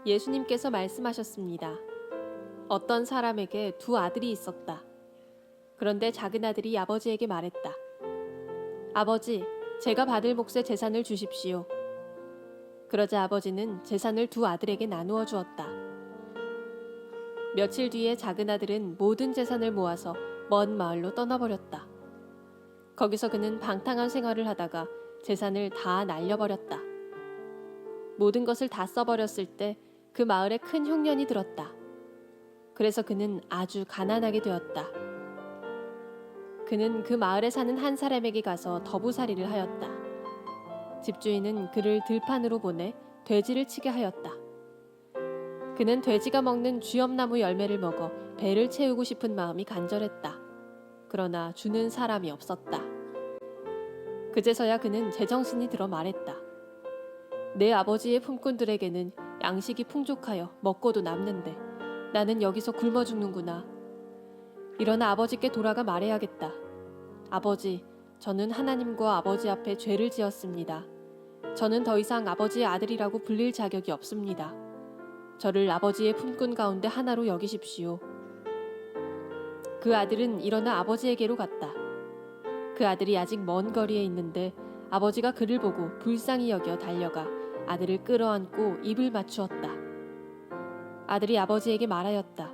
예수님께서 말씀하셨습니다. 어떤 사람에게 두 아들이 있었다. 그런데 작은 아들이 아버지에게 말했다. 아버지, 제가 받을 몫의 재산을 주십시오. 그러자 아버지는 재산을 두 아들에게 나누어 주었다. 며칠 뒤에 작은 아들은 모든 재산을 모아서 먼 마을로 떠나버렸다. 거기서 그는 방탕한 생활을 하다가 재산을 다 날려버렸다. 모든 것을 다 써버렸을 때 그 마을에 큰 흉년이 들었다. 그래서 그는 아주 가난하게 되었다. 그는 그 마을에 사는 한 사람에게 가서 더부살이를 하였다. 집주인은 그를 들판으로 보내 돼지를 치게 하였다. 그는 돼지가 먹는 쥐엄나무 열매를 먹어 배를 채우고 싶은 마음이 간절했다. 그러나 주는 사람이 없었다. 그제서야 그는 제정신이 들어 말했다. 내 아버지의 품꾼들에게는 양식이 풍족하여 먹고도 남는데 나는 여기서 굶어 죽는구나. 일어나 아버지께 돌아가 말해야겠다. 아버지, 저는 하나님과 아버지 앞에 죄를 지었습니다. 저는 더 이상 아버지의 아들이라고 불릴 자격이 없습니다. 저를 아버지의 품꾼 가운데 하나로 여기십시오. 그 아들은 일어나 아버지에게로 갔다. 그 아들이 아직 먼 거리에 있는데 아버지가 그를 보고 불쌍히 여겨 달려가 아들을 끌어안고 입을 맞추었다. 아들이 아버지에게 말하였다.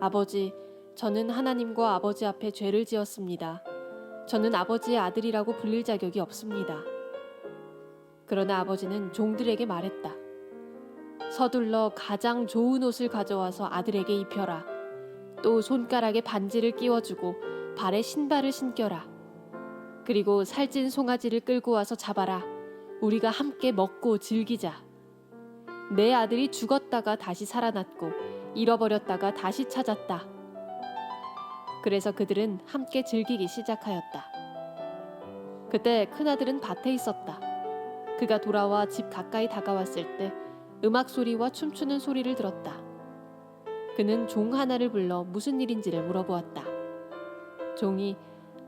아버지, 저는 하나님과 아버지 앞에 죄를 지었습니다. 저는 아버지의 아들이라고 불릴 자격이 없습니다. 그러나 아버지는 종들에게 말했다. 서둘러 가장 좋은 옷을 가져와서 아들에게 입혀라. 또 손가락에 반지를 끼워주고 발에 신발을 신겨라. 그리고 살찐 송아지를 끌고 와서 잡아라. 우리가 함께 먹고 즐기자. 내 아들이 죽었다가 다시 살아났고 잃어버렸다가 다시 찾았다. 그래서 그들은 함께 즐기기 시작하였다. 그때 큰아들은 밭에 있었다. 그가 돌아와 집 가까이 다가왔을 때 음악 소리와 춤추는 소리를 들었다. 그는 종 하나를 불러 무슨 일인지를 물어보았다. 종이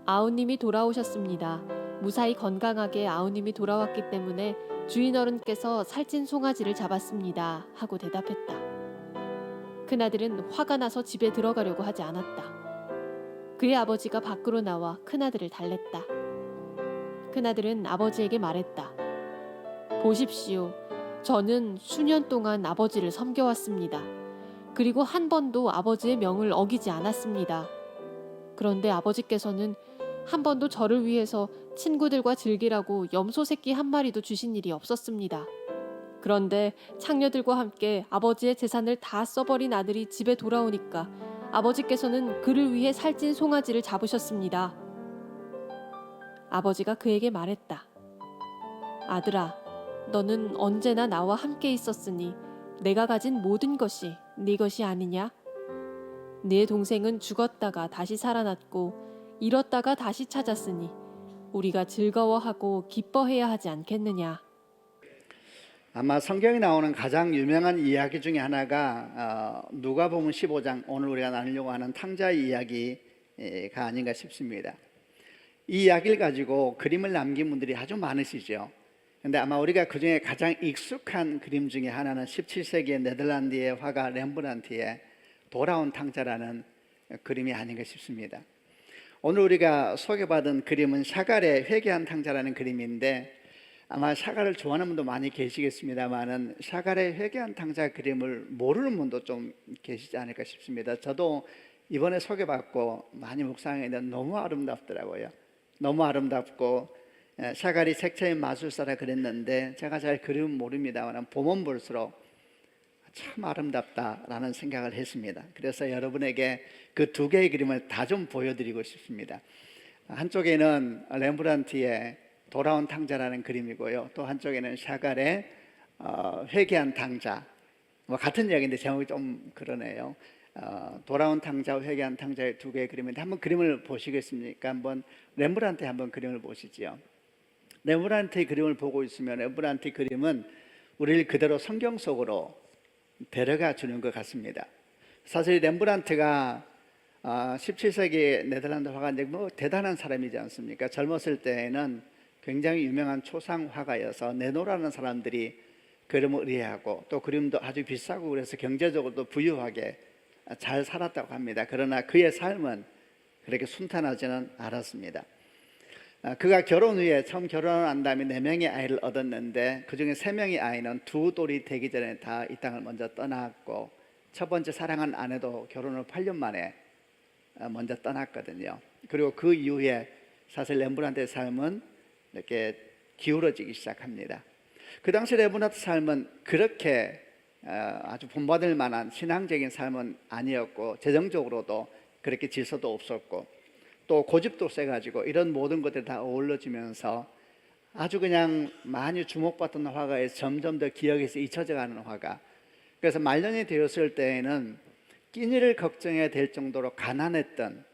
아우님이 돌아오셨습니다. 무사히 건강하게 아우님이 돌아왔기 때문에 주인 어른께서 살찐 송아지를 잡았습니다. 하고 대답했다. 큰아들은 화가 나서 집에 들어가려고 하지 않았다. 그의 아버지가 밖으로 나와 큰아들을 달랬다. 큰아들은 아버지에게 말했다. 보십시오. 저는 수년 동안 아버지를 섬겨왔습니다. 그리고 한 번도 아버지의 명을 어기지 않았습니다. 그런데 아버지께서는 한 번도 저를 위해서 친구들과 즐기라고 염소 새끼 한 마리도 주신 일이 없었습니다. 그런데 창녀들과 함께 아버지의 재산을 다 써버린 아들이 집에 돌아오니까 아버지께서는 그를 위해 살찐 송아지를 잡으셨습니다. 아버지가 그에게 말했다. 아들아, 너는 언제나 나와 함께 있었으니 내가 가진 모든 것이 네 것이 아니냐? 네 동생은 죽었다가 다시 살아났고 잃었다가 다시 찾았으니 우리가 즐거워하고 기뻐해야 하지 않겠느냐? 아마 성경에 나오는 가장 유명한 이야기 중에 하나가 누가복음 15장, 오늘 우리가 나누려고 하는 탕자의 이야기가 아닌가 싶습니다. 이 이야기를 가지고 그림을 남긴 분들이 아주 많으시죠. 근데 아마 우리가 그 중에 가장 익숙한 그림 중에 하나는 17세기의 네덜란드의 화가 렘브란트의 돌아온 탕자라는 그림이 아닌가 싶습니다. 오늘 우리가 소개받은 그림은 샤갈의 회개한 탕자라는 그림인데 아마 샤갈을 좋아하는 분도 많이 계시겠습니다만은 샤갈의 회개한 탕자 그림을 모르는 분도 좀 계시지 않을까 싶습니다. 저도 이번에 소개받고 많이 묵상했는데 너무 아름답더라고요. 너무 아름답고 샤갈이 색채의 마술사라 그랬는데 제가 잘 그림은 모릅니다만 보면 볼수록 참 아름답다라는 생각을 했습니다. 그래서 여러분에게 그 두 개의 그림을 다 좀 보여드리고 싶습니다. 한쪽에는 렘브란트의 돌아온 탕자라는 그림이고요. 또 한쪽에는 샤갈의 회개한 탕자. 뭐 같은 이야기인데 제목이 좀 그러네요. 돌아온 탕자, 회개한 탕자의 두 개의 그림인데 한번 그림을 보시겠습니까? 한번 렘브란트의 한번 그림을 보시죠. 렘브란트의 그림을 보고 있으면 렘브란트의 그림은 우리를 그대로 성경 속으로 데려가 주는 것 같습니다. 사실 렘브란트가 17세기 네덜란드 화가인데 뭐 대단한 사람이지 않습니까? 젊었을 때에는 굉장히 유명한 초상 화가여서 네노라는 사람들이 그림을 의뢰하고 또 그림도 아주 비싸고 그래서 경제적으로도 부유하게 잘 살았다고 합니다. 그러나 그의 삶은 그렇게 순탄하지는 않았습니다. 그가 결혼 후에 처음 결혼한 다음에 4명의 아이를 얻었는데 그중에 3명의 아이는 두 돌이 되기 전에 다 이 땅을 먼저 떠났고 첫 번째 사랑한 아내도 결혼을 8년 만에 먼저 떠났거든요. 그리고 그 이후에 사실 렘브란트의 삶은 이렇게 기울어지기 시작합니다. 그 당시 렘브란트 삶은 그렇게 아주 본받을 만한 신앙적인 삶은 아니었고 재정적으로도 그렇게 질서도 없었고 또 고집도 세가지고 이런 모든 것들이 다 어우러지면서 아주 그냥 많이 주목받던 화가에서 점점 더 기억에서 잊혀져가는 화가. 그래서 말년이 되었을 때에는 끼니를 걱정해야 될 정도로 가난했던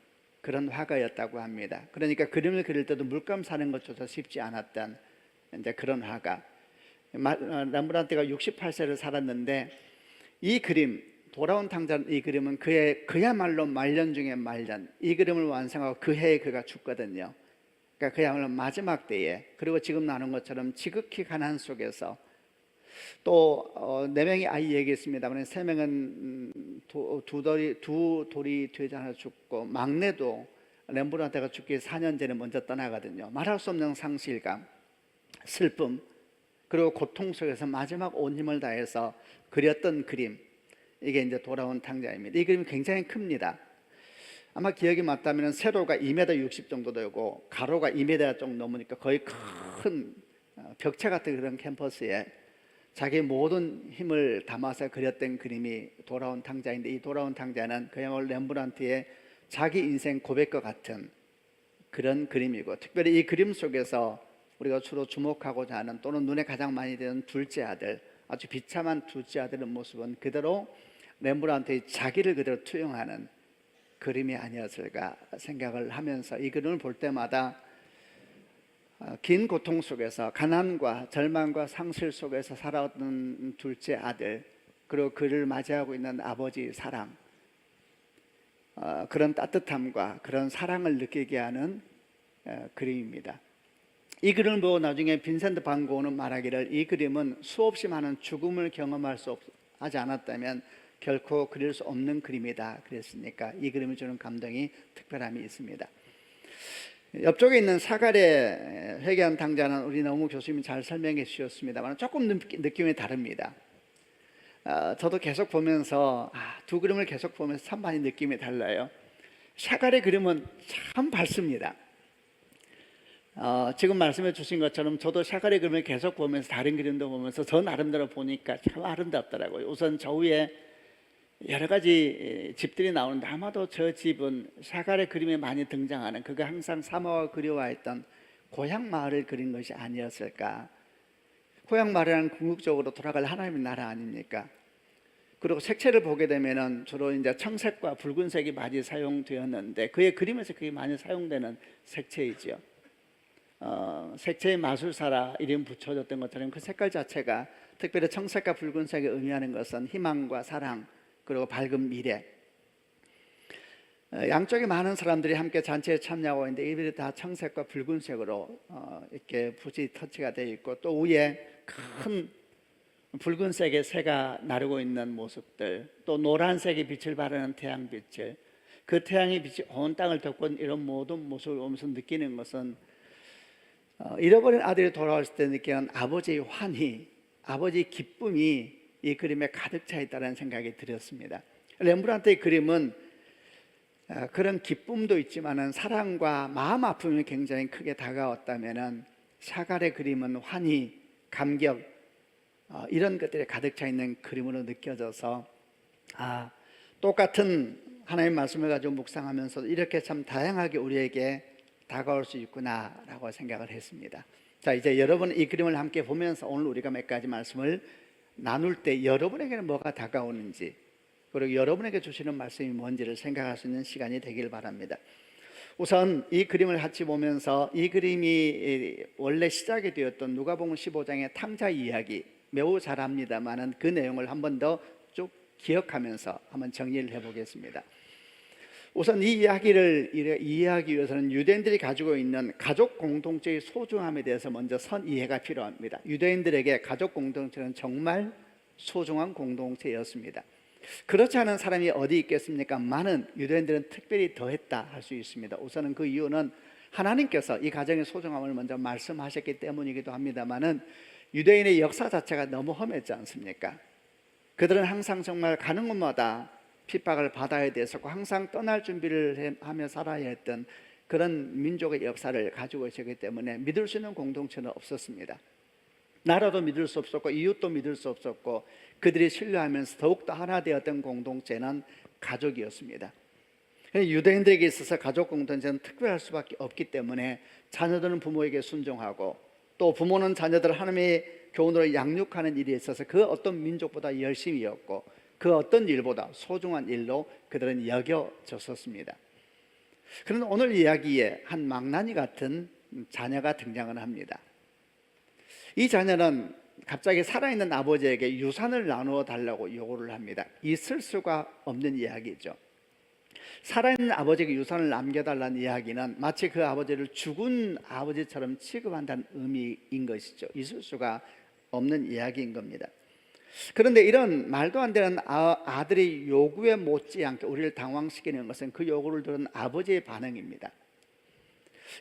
그런 화가였다고 합니다. 그러니까 그림을 그릴 때도 물감 사는 것조차 쉽지 않았던 이제 그런 화가. 렘브란트가 68세를 살았는데 이 그림 돌아온 탕자는 이 그림은 그야말로 말년 중에 말년, 이 그림을 완성하고 그 해에 그가 죽거든요. 그러니까 그야말로 마지막 때에, 그리고 지금 나눈 것처럼 지극히 가난 속에서 또 4명의 아이 얘기했습니다만 3명은 두 돌이 되지 않아 죽고 막내도 렘브란트가 죽기 4년 전에 먼저 떠나거든요. 말할 수 없는 상실감, 슬픔, 그리고 고통 속에서 마지막 온 힘을 다해서 그렸던 그림, 이게 이제 돌아온 탕자입니다. 이 그림이 굉장히 큽니다. 아마 기억이 맞다면 세로가 2m 60 정도 되고 가로가 2m 정도 넘으니까 거의 큰 벽체 같은 그런 캔버스에 자기 모든 힘을 담아서 그렸던 그림이 돌아온 탕자인데, 이 돌아온 탕자는 그야말로 렘브란트의 자기 인생 고백과 같은 그런 그림이고, 특별히 이 그림 속에서 우리가 주로 주목하고자 하는 또는 눈에 가장 많이 드는 둘째 아들, 아주 비참한 둘째 아들의 모습은 그대로 렘브란트의 자기를 그대로 투영하는 그림이 아니었을까 생각을 하면서 이 그림을 볼 때마다 긴 고통 속에서 가난과 절망과 상실 속에서 살아왔던 둘째 아들, 그리고 그를 맞이하고 있는 아버지의 사랑, 그런 따뜻함과 그런 사랑을 느끼게 하는 그림입니다. 이 그림을 보고 나중에 빈센트 반 고흐는 말하기를 이 그림은 수없이 많은 죽음을 경험할 수 하지 않았다면 결코 그릴 수 없는 그림이다 그랬으니까 이 그림이 주는 감동이 특별함이 있습니다. 옆쪽에 있는 사갈의 회개한 탕자는 우리 너무 교수님이 잘 설명해 주셨습니다만 조금 느낌이 다릅니다. 저도 계속 보면서 두 그림을 계속 보면서 참 많이 느낌이 달라요. 사갈의 그림은 참 밝습니다. 지금 말씀해 주신 것처럼 저도 샤갈의 그림을 계속 보면서 다른 그림도 보면서 저 나름대로 보니까 참 아름답더라고요. 우선 저 위에 여러 가지 집들이 나오는데 아마도 저 집은 샤갈의 그림에 많이 등장하는, 그가 항상 사모하고 그리워했던 고향 마을을 그린 것이 아니었을까. 고향 마을이란 궁극적으로 돌아갈 하나님의 나라 아닙니까? 그리고 색채를 보게 되면은 주로 이제 청색과 붉은색이 많이 사용되었는데 그의 그림에서 그게 많이 사용되는 색채이지요. 색채의 마술사라 이름 붙여졌던 것처럼 그 색깔 자체가 특별히 청색과 붉은색이 의미하는 것은 희망과 사랑 그리고 밝은 미래. 양쪽에 많은 사람들이 함께 잔치에 참여하고 있는데 이들이 다 청색과 붉은색으로 이렇게 붓이 터치가 되어 있고 또 위에 큰 붉은색의 새가 나르고 있는 모습들, 또 노란색의 빛을 바르는 태양빛을, 그 태양의 빛이 온 땅을 덮고 이런 모든 모습을 보면서 느끼는 것은 잃어버린 아들이 돌아왔을 때 느끼는 아버지의 환희, 아버지의 기쁨이 이 그림에 가득 차 있다는 생각이 들었습니다. 렘브란트의 그림은 그런 기쁨도 있지만은 사랑과 마음 아픔이 굉장히 크게 다가왔다면은 샤갈의 그림은 환희, 감격, 이런 것들이 가득 차 있는 그림으로 느껴져서 똑같은 하나님의 말씀을 가지고 묵상하면서 이렇게 참 다양하게 우리에게 다가올 수 있구나라고 생각을 했습니다. 자, 이제 여러분 이 그림을 함께 보면서 오늘 우리가 몇 가지 말씀을 나눌 때 여러분에게는 뭐가 다가오는지, 그리고 여러분에게 주시는 말씀이 뭔지를 생각할 수 있는 시간이 되길 바랍니다. 우선 이 그림을 같이 보면서 이 그림이 원래 시작이 되었던 누가복음 15장의 탕자 이야기 매우 잘 압니다만은 그 내용을 한 번 더 쭉 기억하면서 한번 정리를 해보겠습니다. 우선 이 이야기를 이해하기 위해서는 유대인들이 가지고 있는 가족 공동체의 소중함에 대해서 먼저 선 이해가 필요합니다. 유대인들에게 가족 공동체는 정말 소중한 공동체였습니다. 그렇지 않은 사람이 어디 있겠습니까? 많은 유대인들은 특별히 더했다 할 수 있습니다. 우선은 그 이유는 하나님께서 이 가정의 소중함을 먼저 말씀하셨기 때문이기도 합니다만은 유대인의 역사 자체가 너무 험했지 않습니까? 그들은 항상 정말 가는 곳마다 핍박을 받아야 됐었고 항상 떠날 준비를 하며 살아야 했던 그런 민족의 역사를 가지고 있었기 때문에 믿을 수 있는 공동체는 없었습니다. 나라도 믿을 수 없었고 이웃도 믿을 수 없었고 그들이 신뢰하면서 더욱더 하나 되었던 공동체는 가족이었습니다. 유대인들에게 있어서 가족 공동체는 특별할 수밖에 없기 때문에 자녀들은 부모에게 순종하고 또 부모는 자녀들을 하나님의 교훈으로 양육하는 일에 있어서 그 어떤 민족보다 열심이었고 그 어떤 일보다 소중한 일로 그들은 여겨졌었습니다. 그런데 오늘 이야기에 한 망나니 같은 자녀가 등장을 합니다. 이 자녀는 갑자기 살아있는 아버지에게 유산을 나누어 달라고 요구를 합니다. 있을 수가 없는 이야기죠. 살아있는 아버지에게 유산을 남겨달라는 이야기는 마치 그 아버지를 죽은 아버지처럼 취급한다는 의미인 것이죠. 있을 수가 없는 이야기인 겁니다. 그런데 이런 말도 안 되는 아들의 요구에 못지않게 우리를 당황시키는 것은 그 요구를 들은 아버지의 반응입니다.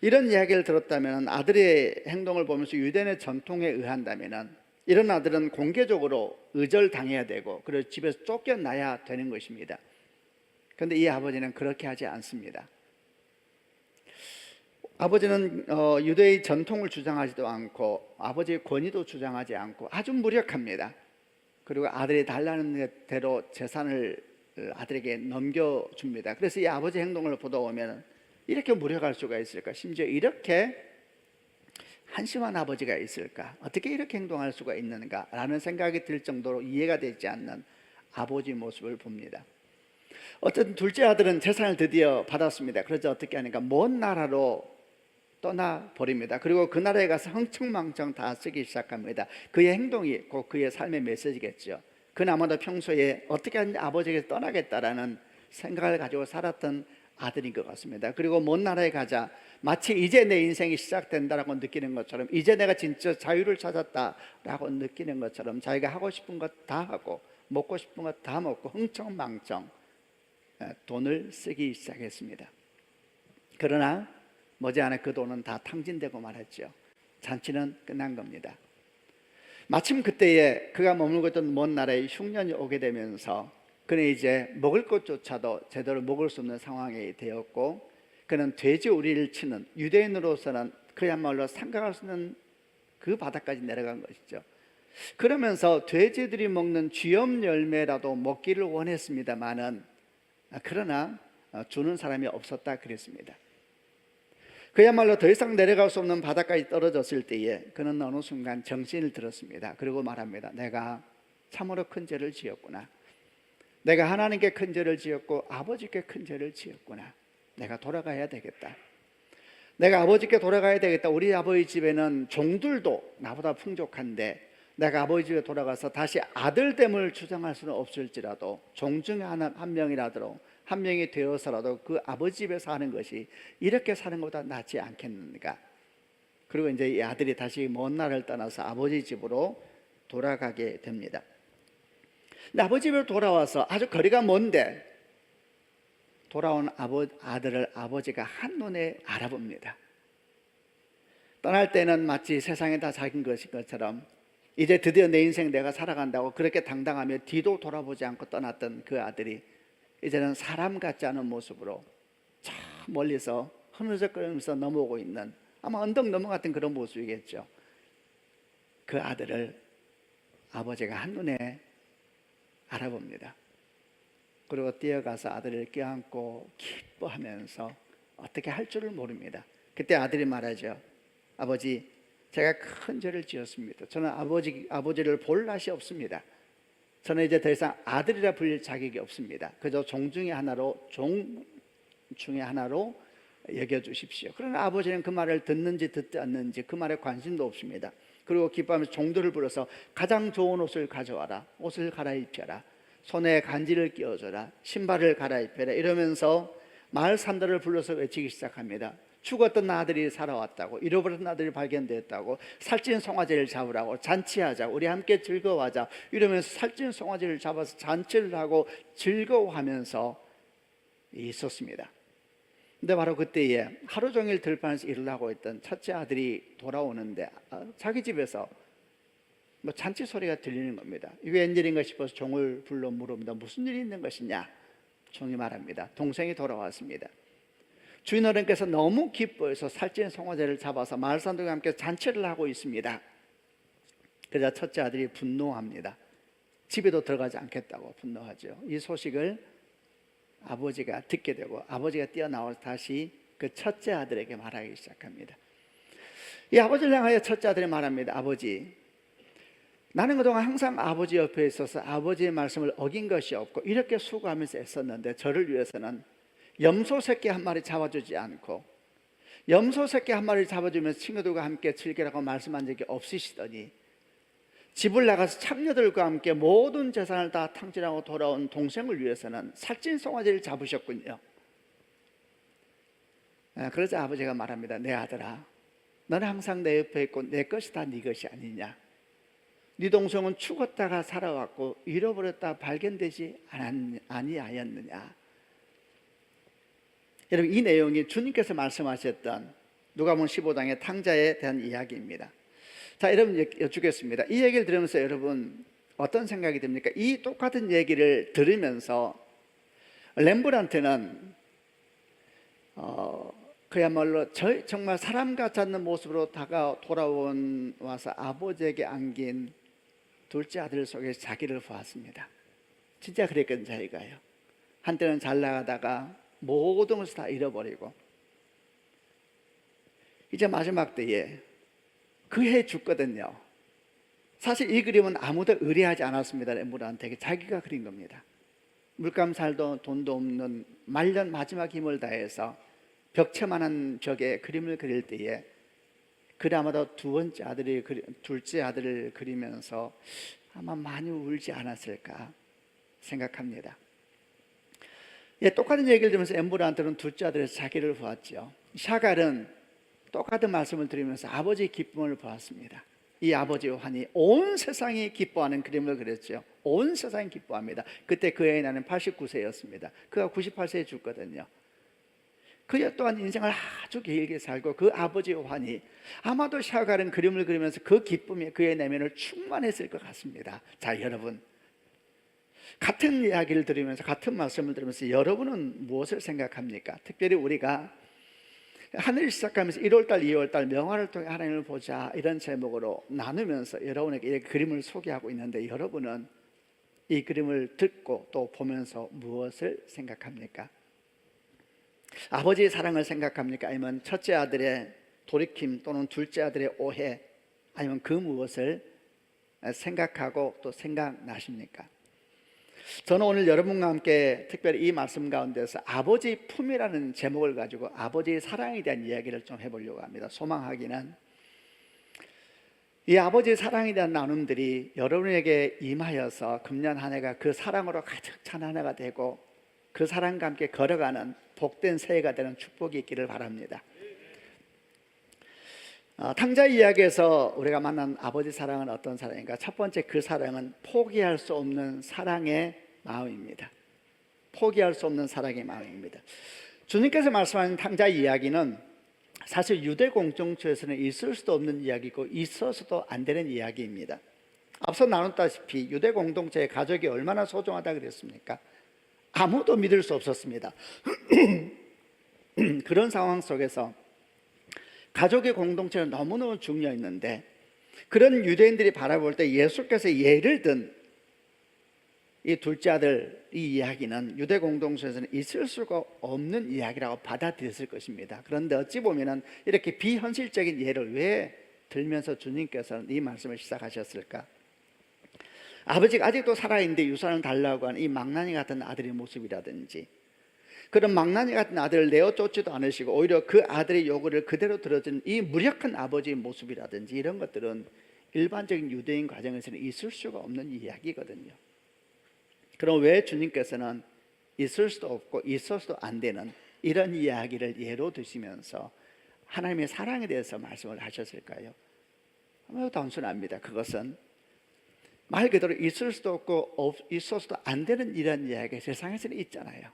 이런 이야기를 들었다면 아들의 행동을 보면서 유대인의 전통에 의한다면 이런 아들은 공개적으로 의절당해야 되고 그리고 집에서 쫓겨나야 되는 것입니다. 그런데 이 아버지는 그렇게 하지 않습니다. 아버지는 유대의 전통을 주장하지도 않고 아버지의 권위도 주장하지 않고 아주 무력합니다. 그리고 아들이 달라는 대로 재산을 아들에게 넘겨줍니다. 그래서 이 아버지 행동을 보다 보면 이렇게 무력할 수가 있을까? 심지어 이렇게 한심한 아버지가 있을까? 어떻게 이렇게 행동할 수가 있는가? 라는 생각이 들 정도로 이해가 되지 않는 아버지 모습을 봅니다. 어쨌든 둘째 아들은 재산을 드디어 받았습니다. 그래서 어떻게 하니까 먼 나라로 떠나버립니다. 그리고 그 나라에 가서 흥청망청 다 쓰기 시작합니다. 그의 행동이 곧 그의 삶의 메시지겠죠. 그는 아마도 평소에 어떻게 하든지 아버지에게 떠나겠다라는 생각을 가지고 살았던 아들인 것 같습니다. 그리고 먼 나라에 가자 마치 이제 내 인생이 시작된다라고 느끼는 것처럼 이제 내가 진짜 자유를 찾았다라고 느끼는 것처럼 자기가 하고 싶은 것 다 하고 먹고 싶은 것 다 먹고 흥청망청 돈을 쓰기 시작했습니다. 그러나 머지않아 그 돈은 다 탕진되고 말았죠. 잔치는 끝난 겁니다. 마침 그때에 그가 머물고 있던 먼 나라에 흉년이 오게 되면서 그는 이제 먹을 것조차도 제대로 먹을 수 없는 상황이 되었고 그는 돼지 우리를 치는 유대인으로서는 그야말로 상각할 수 없는 그 바닥까지 내려간 것이죠. 그러면서 돼지들이 먹는 쥐염 열매라도 먹기를 원했습니다마는 그러나 주는 사람이 없었다 그랬습니다. 그야말로 더 이상 내려갈 수 없는 바닥까지 떨어졌을 때에 그는 어느 순간 정신을 들었습니다. 그리고 말합니다. 내가 참으로 큰 죄를 지었구나. 내가 하나님께 큰 죄를 지었고 아버지께 큰 죄를 지었구나. 내가 돌아가야 되겠다. 내가 아버지께 돌아가야 되겠다. 우리 아버지 집에는 종들도 나보다 풍족한데 내가 아버지 집에 돌아가서 다시 아들됨을 주장할 수는 없을지라도 종 중에 한 명이라도 한 명이 되어서라도 그 아버지 집에 사는 것이 이렇게 사는 것보다 낫지 않겠는가. 그리고 이제 이 아들이 다시 먼 나라를 떠나서 아버지 집으로 돌아가게 됩니다. 근데 아버지 집으로 돌아와서 아주 거리가 먼데 돌아온 아들을 아버지가 한눈에 알아봅니다. 떠날 때는 마치 세상에 다 자기인 것인 것처럼 이제 드디어 내 인생 내가 살아간다고 그렇게 당당하며 뒤도 돌아보지 않고 떠났던 그 아들이 이제는 사람 같지 않은 모습으로 저 멀리서 흐느적거리면서 넘어오고 있는 아마 언덕 넘어갔던 그런 모습이겠죠. 그 아들을 아버지가 한눈에 알아봅니다. 그리고 뛰어가서 아들을 껴안고 기뻐하면서 어떻게 할 줄을 모릅니다. 그때 아들이 말하죠. 아버지, 제가 큰 죄를 지었습니다. 저는 아버지를 볼 낯이 없습니다. 저는 이제 더 이상 아들이라 불릴 자격이 없습니다. 그저 종 중에 하나로 여겨주십시오. 그러나 아버지는 그 말을 듣는지 듣지 않는지 그 말에 관심도 없습니다. 그리고 기뻐하면서 종들을 불러서 가장 좋은 옷을 가져와라. 옷을 갈아입혀라. 손에 간지를 끼워줘라, 신발을 갈아입혀라 이러면서 마을 사람들을 불러서 외치기 시작합니다. 죽었던 아들이 살아왔다고, 잃어버린 아들이 발견됐다고, 살찐 송아지를 잡으라고, 잔치하자, 우리 함께 즐거워하자 이러면서 살찐 송아지를 잡아서 잔치를 하고 즐거워하면서 있었습니다. 근데 바로 그때에 하루 종일 들판에서 일을 하고 있던 첫째 아들이 돌아오는데 자기 집에서 뭐 잔치 소리가 들리는 겁니다. 이게 웬일인가 싶어서 종을 불러 물어봅니다. 무슨 일이 있는 것이냐? 종이 말합니다. 동생이 돌아왔습니다. 주인 어른께서 너무 기뻐해서 살찐 송아지를 잡아서 마을 사람들과 함께 잔치를 하고 있습니다. 그러자 첫째 아들이 분노합니다. 집에도 들어가지 않겠다고 분노하죠. 이 소식을 아버지가 듣게 되고 아버지가 뛰어나와서 다시 그 첫째 아들에게 말하기 시작합니다. 이 아버지를 향하여 첫째 아들이 말합니다. 아버지, 나는 그동안 항상 아버지 옆에 있어서 아버지의 말씀을 어긴 것이 없고 이렇게 수고하면서 애썼는데 저를 위해서는 염소 새끼 한 마리 잡아주지 않고 염소 새끼 한 마리 잡아주면서 친구들과 함께 즐기라고 말씀한 적이 없으시더니 집을 나가서 참녀들과 함께 모든 재산을 다 탕진하고 돌아온 동생을 위해서는 살찐 송아지를 잡으셨군요. 그러자 아버지가 말합니다. 내 아들아, 너는 항상 내 옆에 있고 내 것이 다 네 것이 아니냐. 네 동생은 죽었다가 살아왔고 잃어버렸다 발견되지 아니하였느냐. 여러분, 이 내용이 주님께서 말씀하셨던 누가복음 15장의 탕자에 대한 이야기입니다. 자, 여러분 여쭙겠습니다. 이 얘기를 들으면서 여러분 어떤 생각이 듭니까? 이 똑같은 얘기를 들으면서 렘브란트는 그야말로 정말 사람 같지 않는 모습으로 돌아와서 아버지에게 안긴 둘째 아들 속에서 자기를 보았습니다. 진짜 그랬거든요. 자기가요. 한때는 잘 나가다가 모든 것을 다 잃어버리고 이제 마지막 때에 그 해 죽거든요. 사실 이 그림은 아무도 의뢰하지 않았습니다. 렘브란트에게 자기가 그린 겁니다. 물감살도 돈도 없는 말년 마지막 힘을 다해서 벽체만한 벽에 그림을 그릴 때에 그나마도 둘째 아들을 그리면서 아마 많이 울지 않았을까 생각합니다. 예, 똑같은 얘기를 들으면서 렘브란트는 둘째 아들에서 자기를 보았죠. 샤갈은 똑같은 말씀을 드리면서 아버지의 기쁨을 보았습니다. 이 아버지의 환희, 온 세상이 기뻐하는 그림을 그렸죠. 온 세상이 기뻐합니다. 그때 그의 나이는 89세였습니다. 그가 98세에 죽거든요. 그 또한 인생을 아주 길게 살고 그 아버지의 환희, 아마도 샤갈은 그림을 그리면서 그 기쁨이 그의 내면을 충만했을 것 같습니다. 자, 여러분, 같은 이야기를 들으면서 같은 말씀을 들으면서 여러분은 무엇을 생각합니까? 특별히 우리가 하늘을 시작하면서 1월달, 2월달 명화를 통해 하나님을 보자 이런 제목으로 나누면서 여러분에게 이 그림을 소개하고 있는데 여러분은 이 그림을 듣고 또 보면서 무엇을 생각합니까? 아버지의 사랑을 생각합니까? 아니면 첫째 아들의 돌이킴 또는 둘째 아들의 오해, 아니면 그 무엇을 생각하고 또 생각나십니까? 저는 오늘 여러분과 함께 특별히 이 말씀 가운데서 아버지 품이라는 제목을 가지고 아버지의 사랑에 대한 이야기를 좀 해보려고 합니다. 소망하기는 이 아버지의 사랑에 대한 나눔들이 여러분에게 임하여서 금년 한 해가 그 사랑으로 가득 찬 한 해가 되고 그 사랑과 함께 걸어가는 복된 새해가 되는 축복이 있기를 바랍니다. 탕자 이야기에서 우리가 만난 아버지 사랑은 어떤 사랑인가? 첫 번째, 그 사랑은 포기할 수 없는 사랑의 마음입니다. 포기할 수 없는 사랑의 마음입니다. 주님께서 말씀하신 탕자 이야기는 사실 유대 공동체에서는 있을 수도 없는 이야기고 있어서도 안 되는 이야기입니다. 앞서 나눴다시피 유대 공동체의 가족이 얼마나 소중하다 그랬습니까? 아무도 믿을 수 없었습니다. 그런 상황 속에서 가족의 공동체는 너무너무 중요했는데 그런 유대인들이 바라볼 때 예수께서 예를 든 이 둘째 아들 이 이야기는 유대 공동체에서는 있을 수가 없는 이야기라고 받아들였을 것입니다. 그런데 어찌 보면 이렇게 비현실적인 예를 왜 들면서 주님께서는 이 말씀을 시작하셨을까? 아버지가 아직도 살아있는데 유산을 달라고 하는 이 망나니 같은 아들의 모습이라든지, 그런 망나니 같은 아들을 내어 쫓지도 않으시고 오히려 그 아들의 요구를 그대로 들어주는 이 무력한 아버지의 모습이라든지, 이런 것들은 일반적인 유대인 가정에서는 있을 수가 없는 이야기거든요. 그럼 왜 주님께서는 있을 수도 없고 있어서도 안 되는 이런 이야기를 예로 드시면서 하나님의 사랑에 대해서 말씀을 하셨을까요? 매우 단순합니다. 그것은 말 그대로 있을 수도 없고 있어서도 안 되는 이런 이야기가 세상에서는 있잖아요.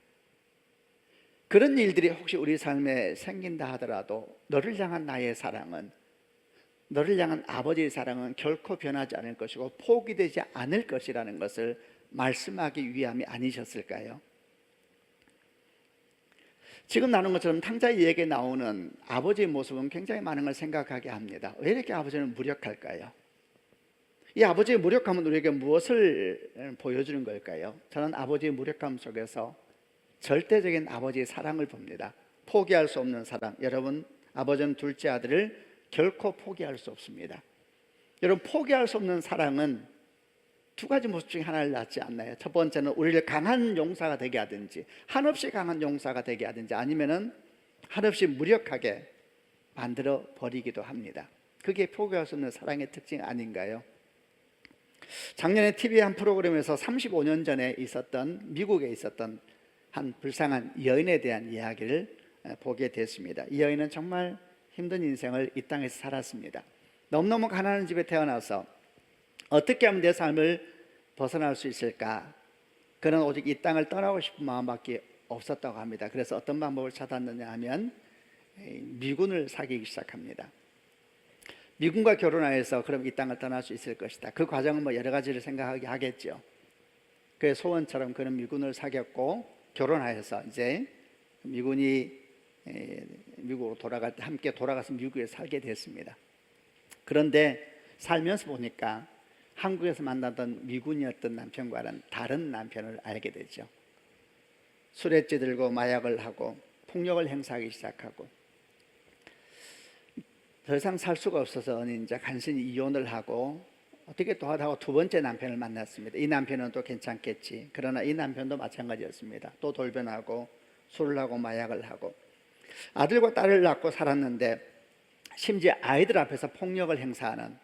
그런 일들이 혹시 우리 삶에 생긴다 하더라도 너를 향한 나의 사랑은, 너를 향한 아버지의 사랑은 결코 변하지 않을 것이고 포기되지 않을 것이라는 것을 말씀하기 위함이 아니셨을까요? 지금 나눈 것처럼 탕자 이야기에 나오는 아버지의 모습은 굉장히 많은 걸 생각하게 합니다. 왜 이렇게 아버지는 무력할까요? 이 아버지의 무력함은 우리에게 무엇을 보여주는 걸까요? 저는 아버지의 무력함 속에서 절대적인 아버지의 사랑을 봅니다. 포기할 수 없는 사랑. 여러분, 아버지는 둘째 아들을 결코 포기할 수 없습니다. 여러분, 포기할 수 없는 사랑은 두 가지 모습 중에 하나를 낳지 않나요? 첫 번째는 우리를 강한 용사가 되게 하든지, 한없이 강한 용사가 되게 하든지, 아니면은 한없이 무력하게 만들어 버리기도 합니다. 그게 포기할 수 없는 사랑의 특징 아닌가요? 작년에 TV 한 프로그램에서 35년 전에 있었던, 미국에 있었던 한 불쌍한 여인에 대한 이야기를 보게 됐습니다. 이 여인은 정말 힘든 인생을 이 땅에서 살았습니다. 너무너무 가난한 집에 태어나서 어떻게 하면 내 삶을 벗어날 수 있을까? 그는 오직 이 땅을 떠나고 싶은 마음밖에 없었다고 합니다. 그래서 어떤 방법을 찾았느냐 하면 미군을 사귀기 시작합니다. 미군과 결혼하여서 그럼 이 땅을 떠날 수 있을 것이다. 그 과정은 뭐 여러 가지를 생각하게 하겠죠. 그의 소원처럼 그는 미군을 사귀었고 결혼하여서 이제 미군이 미국으로 돌아갈 때 함께 돌아가서 미국에 살게 됐습니다. 그런데 살면서 보니까 한국에서 만나던 미군이었던 남편과는 다른 남편을 알게 되죠. 술에 찌들고 마약을 하고 폭력을 행사하기 시작하고 더 이상 살 수가 없어서 이제 간신히 이혼을 하고 어떻게 또 하다가 두 번째 남편을 만났습니다. 이 남편은 또 괜찮겠지. 그러나 이 남편도 마찬가지였습니다. 또 돌변하고 술을 하고 마약을 하고 아들과 딸을 낳고 살았는데 심지어 아이들 앞에서 폭력을 행사하는,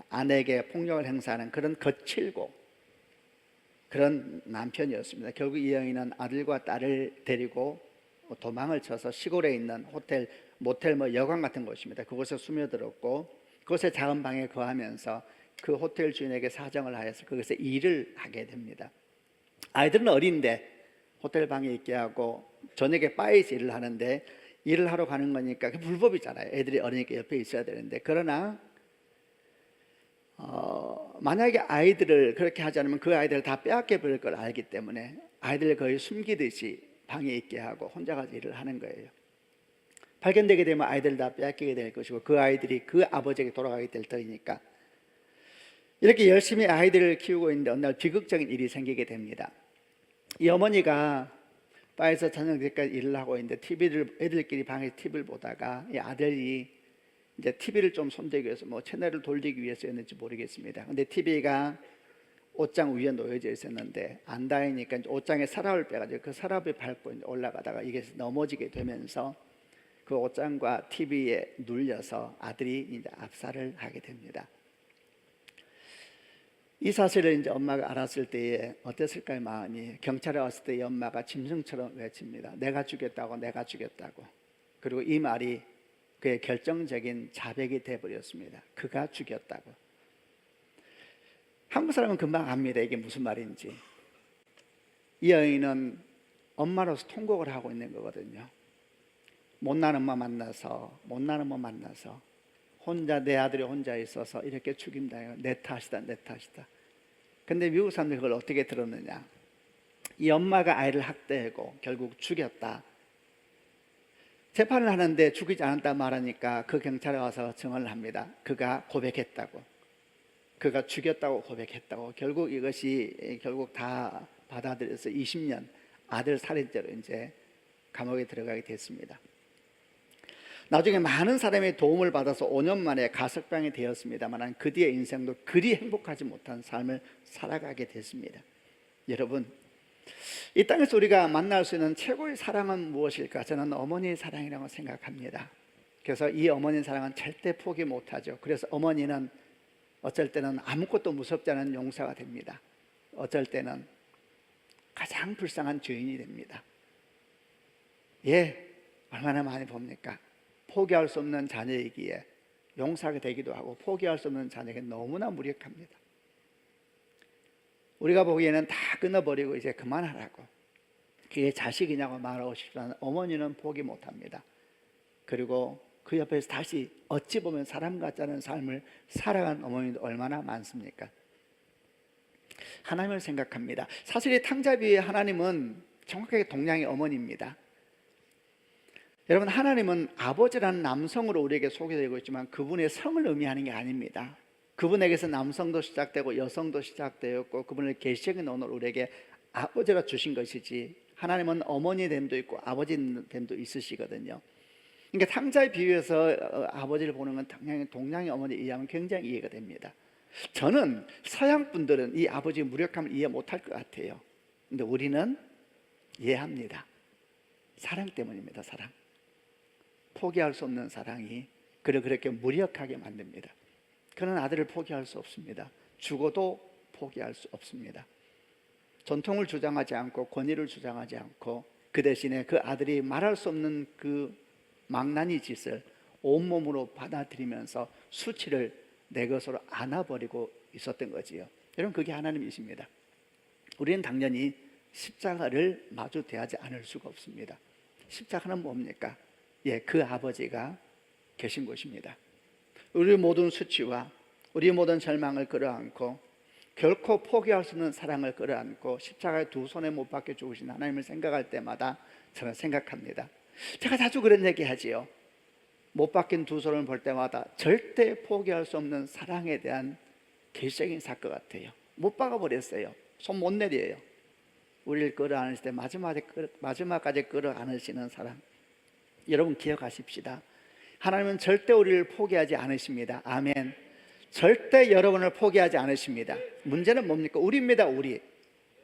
아내에게 폭력을 행사하는 그런 거칠고 그런 남편이었습니다. 결국 이 여인은 아들과 딸을 데리고 도망을 쳐서 시골에 있는 호텔, 모텔, 여관 같은 곳입니다. 그곳에 스며들었고 그곳에 작은 방에 거하면서 그 호텔 주인에게 사정을 하여서 그것에 일을 하게 됩니다. 아이들은 어린데 호텔 방에 있게 하고 저녁에 바에서 일을 하는데, 일을 하러 가는 거니까 그게 불법이잖아요. 애들이 어리니까 옆에 있어야 되는데. 그러나 만약에 아이들을 그렇게 하지 않으면 그 아이들을 다 빼앗겨 버릴 걸 알기 때문에 아이들을 거의 숨기듯이 방에 있게 하고 혼자 가서 일을 하는 거예요. 발견되게 되면 아이들을 다 빼앗기게 될 것이고 그 아이들이 그 아버지에게 돌아가게 될 터이니까 이렇게 열심히 아이들을 키우고 있는데 어느 날 비극적인 일이 생기게 됩니다. 이 어머니가 바에서 저녁 때까지 일을 하고 있는데 애들끼리 방에서 TV를 보다가 이 아들이 이제 TV를 좀 손대기 위해서 채널을 돌리기 위해서였는지 모르겠습니다. 근데 TV가 옷장 위에 놓여져 있었는데 안 닿으니까 옷장에 서랍을 빼가지고 그 서랍을 밟고 올라가다가 이게 넘어지게 되면서 그 옷장과 TV에 눌려서 아들이 이제 압살을 하게 됩니다. 이 사실을 이제 엄마가 알았을 때에 어땠을까요? 마음이. 경찰에 왔을 때 이 엄마가 짐승처럼 외칩니다. 내가 죽였다고, 내가 죽였다고. 그리고 이 말이 그의 결정적인 자백이 되어버렸습니다. 그가 죽였다고. 한국 사람은 금방 압니다. 이게 무슨 말인지. 이 여인은 엄마로서 통곡을 하고 있는 거거든요. 못난 엄마 만나서 혼자, 내 아들이 혼자 있어서 이렇게 죽인다. 내 탓이다, 내 탓이다. 근데 미국 사람들이 그걸 어떻게 들었느냐? 이 엄마가 아이를 학대하고 결국 죽였다. 재판을 하는데 죽이지 않았다 말하니까 그 경찰에 와서 증언을 합니다. 그가 고백했다고. 그가 죽였다고 고백했다고. 결국 이것이 다 받아들여서 20년 아들 살인죄로 이제 감옥에 들어가게 됐습니다. 나중에 많은 사람의 도움을 받아서 5년 만에 가석방이 되었습니다만 그 뒤의 인생도 그리 행복하지 못한 삶을 살아가게 됐습니다. 여러분, 이 땅에서 우리가 만날 수 있는 최고의 사랑은 무엇일까? 저는 어머니의 사랑이라고 생각합니다. 그래서 이 어머니의 사랑은 절대 포기 못하죠. 그래서 어머니는 어쩔 때는 아무것도 무섭지 않은 용사가 됩니다. 어쩔 때는 가장 불쌍한 죄인이 됩니다. 예, 얼마나 많이 봅니까? 포기할 수 없는 자녀이기에 용서하게 되기도 하고 포기할 수 없는 자녀에게 너무나 무력합니다. 우리가 보기에는 다 끊어버리고 이제 그만하라고, 그게 자식이냐고 말하고 싶지만 어머니는 포기 못합니다. 그리고 그 옆에서 다시 어찌 보면 사람 같지 않은 삶을 살아간 어머니도 얼마나 많습니까? 하나님을 생각합니다. 사실 이 탕자비의 하나님은 정확하게 동양의 어머니입니다. 여러분, 하나님은 아버지라는 남성으로 우리에게 소개되고 있지만 그분의 성을 의미하는 게 아닙니다. 그분에게서 남성도 시작되고 여성도 시작되었고 그분을 계시적인 오늘 우리에게 아버지라 주신 것이지, 하나님은 어머니 됨도 있고 아버지 됨도 있으시거든요. 그러니까 탕자의 비유에서 아버지를 보는 건 동양의 어머니에 의하면 굉장히 이해가 됩니다. 저는 서양 분들은 이 아버지의 무력함을 이해 못할 것 같아요. 근데 우리는 이해합니다. 사랑 때문입니다. 사랑. 포기할 수 없는 사랑이 그를 그렇게 무력하게 만듭니다. 그는 아들을 포기할 수 없습니다. 죽어도 포기할 수 없습니다. 전통을 주장하지 않고 권위를 주장하지 않고 그 대신에 그 아들이 말할 수 없는 그 망나니 짓을 온몸으로 받아들이면서 수치를 내 것으로 안아버리고 있었던 거지요. 여러분, 그게 하나님이십니다. 우리는 당연히 십자가를 마주 대하지 않을 수가 없습니다. 십자가는 뭡니까? 예, 그 아버지가 계신 곳입니다. 우리 모든 수치와 우리 모든 절망을 끌어안고 결코 포기할 수 없는 사랑을 끌어안고 십자가의 두 손에 못 박혀 죽으신 하나님을 생각할 때마다 저는 생각합니다. 제가 자주 그런 얘기 하지요. 못 박힌 두 손을 볼 때마다 절대 포기할 수 없는 사랑에 대한 계시적인 사건 같아요. 못 박아버렸어요. 손 못 내려요. 우리를 끌어안으실 때 마지막까지 끌어안으시는 사랑, 여러분 기억하십시다. 하나님은 절대 우리를 포기하지 않으십니다. 아멘. 절대 여러분을 포기하지 않으십니다. 문제는 뭡니까? 우리입니다.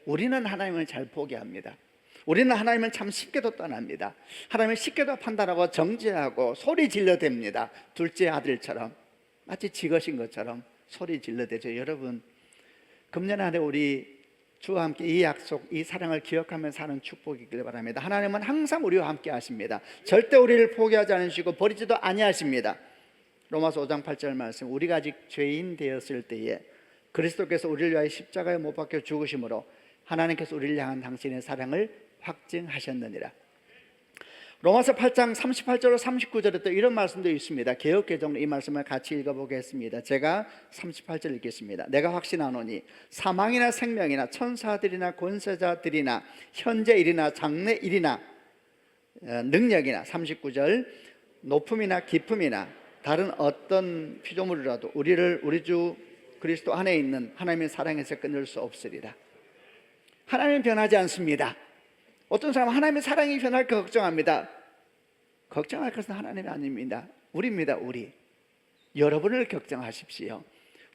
우리는 하나님을 잘 포기합니다. 우리는 하나님을 참 쉽게도 떠납니다. 하나님을 쉽게도 판단하고 정죄하고 소리 질러댑니다. 둘째 아들처럼, 마치 지것인 것처럼 소리 질러대죠. 여러분, 금년 안에 우리 주와 함께 이 약속, 이 사랑을 기억하며 사는 축복이길 바랍니다. 하나님은 항상 우리와 함께 하십니다. 절대 우리를 포기하지 않으시고 버리지도 아니하십니다. 로마서 5장 8절 말씀, 우리가 아직 죄인 되었을 때에 그리스도께서 우리를 위하여 십자가에 못 박혀 죽으심으로 하나님께서 우리를 향한 당신의 사랑을 확증하셨느니라. 로마서 8장 38절로 39절에 또 이런 말씀도 있습니다. 개역개정으로 이 말씀을 같이 읽어보겠습니다. 제가 38절 읽겠습니다. 내가 확신하노니 사망이나 생명이나 천사들이나 권세자들이나 현재 일이나 장래 일이나 능력이나 39절 높음이나 깊음이나 다른 어떤 피조물이라도 우리를 우리 주 그리스도 안에 있는 하나님의 사랑에서 끊을 수 없으리라. 하나님은 변하지 않습니다. 어떤 사람은 하나님의 사랑이 변할까 걱정합니다. 걱정할 것은 하나님이 아닙니다. 우리입니다. 우리. 여러분을 걱정하십시오.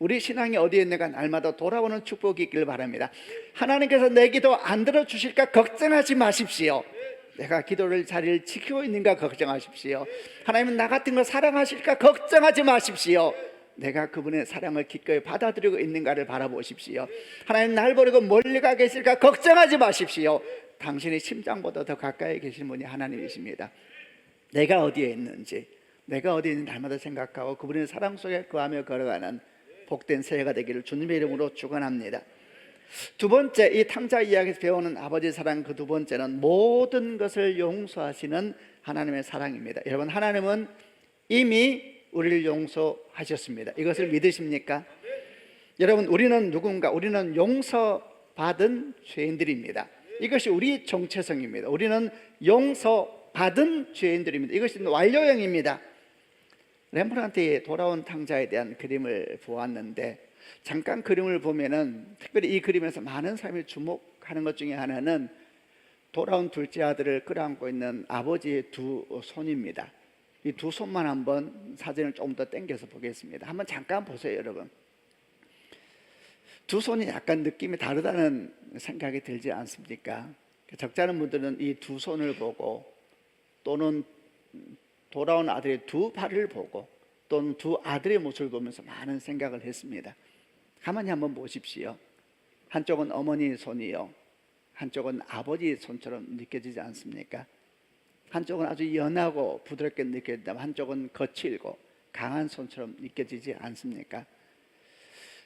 우리 신앙이 어디에 있는가 날마다 돌아오는 축복이 있길 바랍니다. 하나님께서 내 기도 안 들어주실까 걱정하지 마십시오. 내가 기도를 자리를 지키고 있는가 걱정하십시오. 하나님은 나 같은 걸 사랑하실까 걱정하지 마십시오. 내가 그분의 사랑을 기꺼이 받아들이고 있는가를 바라보십시오. 하나님 날 버리고 멀리 가 계실까 걱정하지 마십시오. 당신의 심장보다 더 가까이 계신 분이 하나님이십니다. 내가 어디에 있는지, 내가 어디에 있는지 날마다 생각하고 그분의 사랑 속에 거하며 걸어가는 복된 새해가 되기를 주님의 이름으로 축원합니다. 두 번째, 이 탕자 이야기에서 배우는 아버지 사랑, 그 두 번째는 모든 것을 용서하시는 하나님의 사랑입니다. 여러분, 하나님은 이미 우리를 용서하셨습니다. 이것을 믿으십니까? 여러분, 우리는 누군가? 우리는 용서받은 죄인들입니다. 이것이 우리 정체성입니다. 우리는 용서받은 죄인들입니다. 이것이 완료형입니다. 렘브란트의 돌아온 탕자에 대한 그림을 보았는데, 잠깐 그림을 보면은 특별히 이 그림에서 많은 사람이 주목하는 것 중에 하나는 돌아온 둘째 아들을 끌어안고 있는 아버지의 두 손입니다. 이 두 손만 한번 사진을 조금 더 당겨서 보겠습니다. 한번 잠깐 보세요, 여러분. 두 손이 약간 느낌이 다르다는 생각이 들지 않습니까? 적잖은 분들은 이 두 손을 보고, 또는 돌아온 아들의 두 발을 보고, 또는 두 아들의 모습을 보면서 많은 생각을 했습니다. 가만히 한번 보십시오. 한쪽은 어머니의 손이요, 한쪽은 아버지 손처럼 느껴지지 않습니까? 한쪽은 아주 연하고 부드럽게 느껴진다면 한쪽은 거칠고 강한 손처럼 느껴지지 않습니까?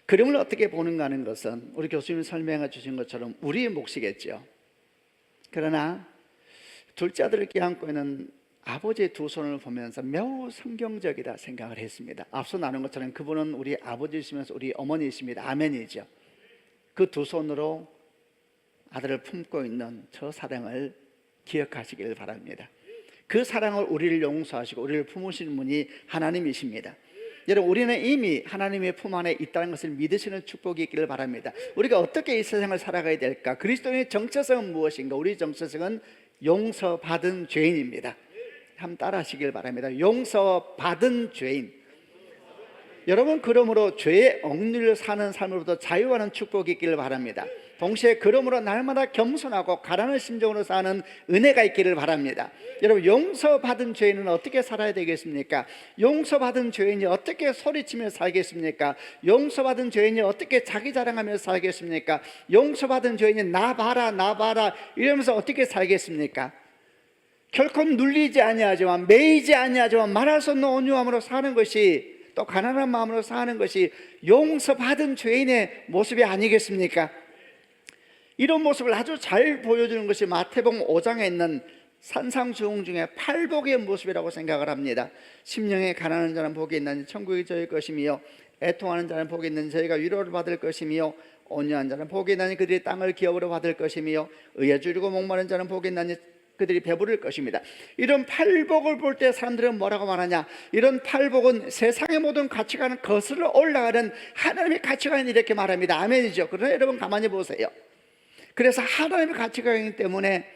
그림을 어떻게 보는가 하는 것은 우리 교수님이 설명해 주신 것처럼 우리의 몫이겠죠. 그러나 둘째 아들을 껴안고 있는 아버지의 두 손을 보면서 매우 성경적이다 생각을 했습니다. 앞서 나눈 것처럼 그분은 우리 아버지이시면서 우리 어머니이십니다. 아멘이죠. 그 두 손으로 아들을 품고 있는 저 사랑을 기억하시길 바랍니다. 그 사랑을 우리를 용서하시고 우리를 품으시는 분이 하나님이십니다. 여러분, 우리는 이미 하나님의 품 안에 있다는 것을 믿으시는 축복이 있기를 바랍니다. 우리가 어떻게 이 세상을 살아가야 될까? 그리스도인의 정체성은 무엇인가? 우리 정체성은 용서받은 죄인입니다. 한번 따라하시길 바랍니다. 용서받은 죄인. 여러분, 그러므로 죄의 억눌려 사는 삶으로부터 자유하는 축복이 있기를 바랍니다. 동시에 그러므로 날마다 겸손하고 가난한 심정으로 사는 은혜가 있기를 바랍니다. 여러분, 용서받은 죄인은 어떻게 살아야 되겠습니까? 용서받은 죄인이 어떻게 소리치며 살겠습니까? 용서받은 죄인이 어떻게 자기 자랑하며 살겠습니까? 용서받은 죄인이 나 봐라 나 봐라 이러면서 어떻게 살겠습니까? 결코 눌리지 아니하지만 매이지 아니하지만 말할 수 없는 온유함으로 사는 것이, 또 가난한 마음으로 사는 것이 용서받은 죄인의 모습이 아니겠습니까? 이런 모습을 아주 잘 보여주는 것이 마태복음 5장에 있는 산상수훈 중에 팔복의 모습이라고 생각을 합니다. 심령에 가난한 자는 복이 있나니 천국이 저희 것이며, 애통하는 자는 복이 있나니 저희가 위로를 받을 것이며, 온유한 자는 복이 있나니 그들이 땅을 기업으로 받을 것이며, 의에 줄이고 목마른 자는 복이 있나니 그들이 배부를 것입니다. 이런 팔복을 볼 때 사람들은 뭐라고 말하냐? 이런 팔복은 세상의 모든 가치관은 거슬러 올라가는 하나님의 가치관이 이렇게 말합니다. 아멘이죠. 그러나 여러분 가만히 보세요. 그래서 하나님의 가치관이기 때문에